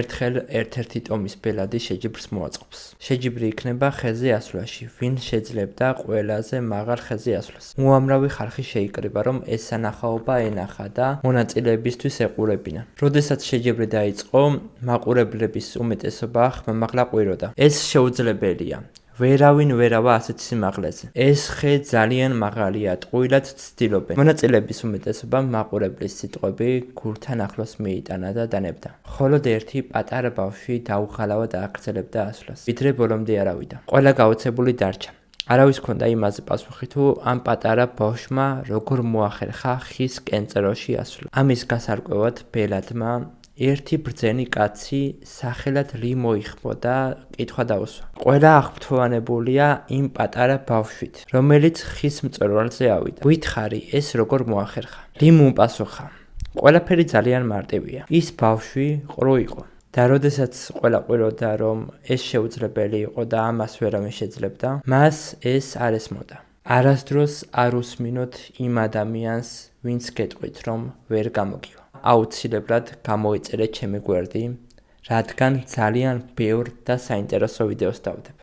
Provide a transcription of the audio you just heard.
ერთხელ ერთ-ერთი ტომის ბელადი შეჯიბრს მოაწყობს. შეჯიბრი იქნება ხეზე ასვლაში, ვინ შეძლებდა ყველაზე მაღალ ხეზე ასვლას. უამრავი ხალხი შეიკრიბა, რომ ეს სანახაობა ენახა და მონაწილეებისთვის ეყურებინა. როდესაც შეჯიბრი დაიწყო, მაყურებლების უმეტესობა ხმამაღლა ყვიროდა. ეს შეუძლებელია. ვერავინ ვერავა ასეთ სიმაღლეზე. ეს ხე ძალიან მაღალია, ტყუილად ცდილობენ. მონაწილეების უმეტესობამ მაყურებლის სიტყვები გულთან ახლოს მიიტანა და დანებდა. მხოლოდ ერთი პატარა ბავშვი დაუღალავად ააგრძელებდა ასვლას, ვიდრე ბოლომდე არ ავიდა. ყველა გაოცებული დარჩა. არავის ჰქონდა იმაზე პასუხი, თუ ამ პატარა ბავშვმა როგორ მოახერხა ხის კენწეროში ასვლა. ამის გასარკვევად ბელადმა ერთი ბრძენი კაცი სახელად ლი მოიხმო და კითხვა დაუსვა. ყველა აღფრთოვანებულია იმ პატარა ბავშვით, რომელიც ხის მწვერვალზე ავიდა. გითხარი, ეს როგორ მოახერხა? ლიმ უპასუხა. ყველაფერი ძალიან მარტივია. ის ბავშვი ყრუ იყო. და როდესაც ყველა ყვიროდა, რომ ეს შეუძლებელი იყო და ამას ვერავინ შეძლებდა, მას ეს არ ესმოდა. არასდროს არ უსმინოთ იმ ადამიანს, ვინც გეტყვით, რომ ვერ გამოგივა. აუცილებლად გამოიწერე ჩემი გვერდი, რადგან ძალიან ბევრ და საინტერესო ვიდეოს დავდებ.